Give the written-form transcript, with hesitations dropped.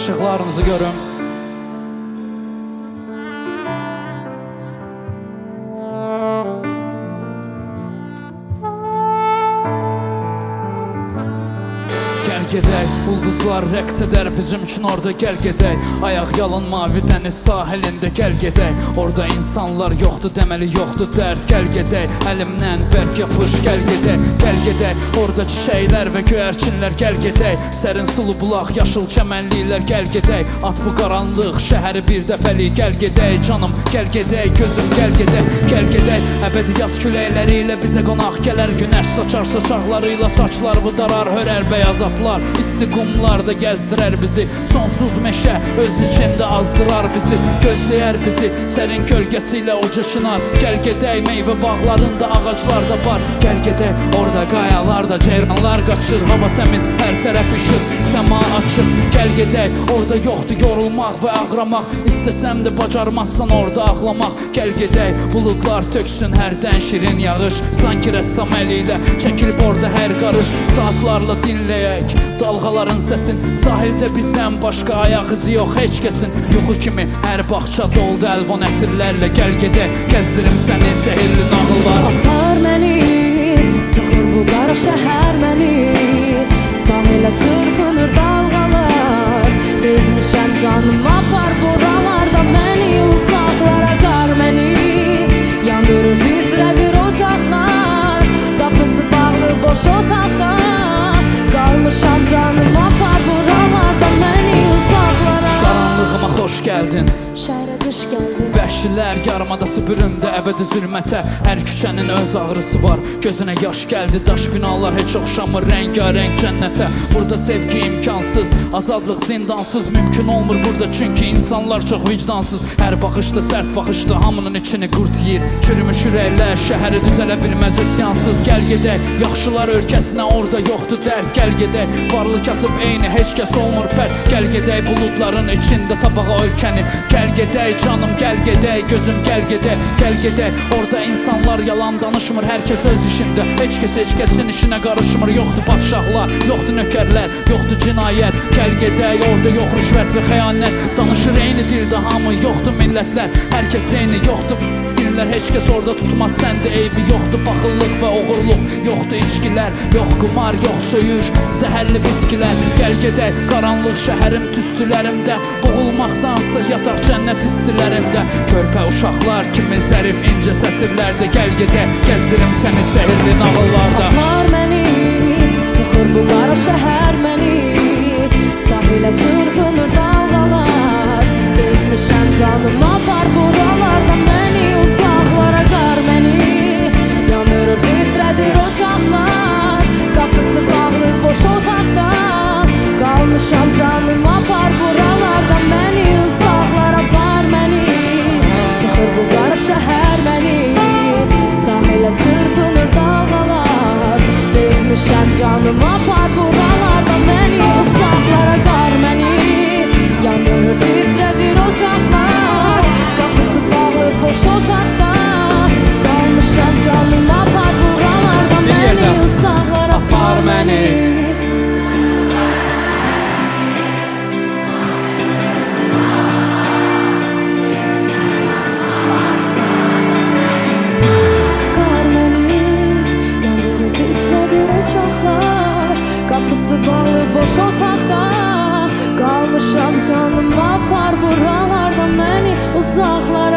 işıqlarınızı görün. Gel gedək, ulduzlar rəqs edər bizim üçün orada gel gedək. Ayaq yalan mavi dəniz sahilində gel gedək. Orada insanlar yoxdur deməli yoxdur dərd. Gel gedək, əlimdən bərk yapış gel gedək. Gel gedək, orada çiçəklər və göyərçinlər gel gedək. Sərin sulu bulaq, yaşıl çəmənliklər gel gedək. At bu qaranlıq şəhəri bir dəfəlik gel gedək. Canım gel gedək, gözüm gel gedək. Gel gedək, əbədi yaz küləkləri ilə bizə qonaq gələr. Günəş saçar saçaqlarıyla saçlar budarar, hörər bəyaz atlar, isti qumlarda gəzdirər bizi. Sonsuz meşə öz içində azdırar bizi, gözləyər bizi sərin kölgəsi ilə uca çınar. Gəl gedək, meyvə bağlarında ağaclar da var. Gəl gedək, orada qayalarda ceyranlar qaçır. Hava təmiz, hər tərəf işıq, səma açıq. Gəl gedək, orada yoxdur yorulmaq və ağramaq. İstəsəm də bacarmazsan orada ağlamaq. Gəl gedək, buludlar töksün hərdən şirin yağış. Sanki rəssam əli ilə çəkilib orada hər qarış. Saatlarla dinləyək dalğaların səsin, sahildə bizdən başqa ayaq izi yox heç kəsin. Yuxu kimi hər bağça doldu əlvan ətirlərlə. Gəl gedək, gəzdirim səni sehirli nağıllar. Apar məni, sıxır bu qara şəhər məni. Sahilə çırpınır dalğalar, bezmişəm canım apar buralarda məni. Uzaqlara qar məni, yandırır titrədir ocaqlar. Qapısı bağlı boş otaqda qalmışam canım apar buralarda məni. Uzaqlara Qaranlığıma xoş gəldin, şəhərə qış gəldi. vəhşilər yarımadası büründü əbədi zülmətə. Hər küçənin öz ağrısı var, gözünə yaş gəldi. Daş binalar heç oxşamır rəngarəng cənnətə. Burada sevgi imkansız, azadlıq zindansız. Mümkün olmur burada çünki insanlar çox vicdansız. Hər baxışda sərt baxışda hamının içini qurd yiyir. Çürümüş ürəklər şəhəri düzələ bilməz üsyansız. Gəl gedək, yaxşılar ölkəsinə orada yoxdur dərd. Gəl gedək, varlı kasıb eyni heç kəs olmur pərt. Gəl gedək, buludların içində tabağa ölkəni. Gəl gedək canım gəl gedək, gözüm gəl gedək. Gəl gedək, orada insanlar yalan danışmır, hər kəs öz işində. Heç kəsin işinə qarışmır. Yoxdur padşahlar, yoxdur nökərlər, yoxdur cinayət. Gəl gedək, orada yox rüşvət və xəyanət. Danışır eyni dildə hamı, yoxdur millətlər, hər kəs eyni, yoxdur dinlər, heç kəs orada tutmaz səndə eybi. Yoxdur baxıllıq və oğurluq, yoxdur içkilər, yox qumar, yox söyüş, zəhərli bitkilər. Gəl gedək, qaranlıq şəhərim tüstülərimdə, boğulmaqdansa yataq cənnət istilərimdə. Körpə uşaqlar kimi zərif incə sətirlərdə. Gəl gedək, gəzdirim səni sehirli nağıllarda. Apar məni, sıxır bu qara şəhər məni. Sahilə çırpınır dalğalar, bezmişəm canım apar buralarda məni. Uzaqlara qar məni, yanırır titrədir ocaqlar. Qapısı bağlı boş otaqda qalmışam canım apar buralarda məni. Uzaqlara apar məni, sıxır bu qara şəhər məni. Sahilə çırpınır dalğalar, bezmişəm canım apar buralarda məni. Uzaqlara qar məni, yanırır titrədir ocaqlar. Qapısı bağlı boş otaqda qalmışam canım apar buralarda məni. Uzaqlara apar məni. Qapısı bağlı boş otaqda qalmışam canım apar buralarda məni. Uzaqlara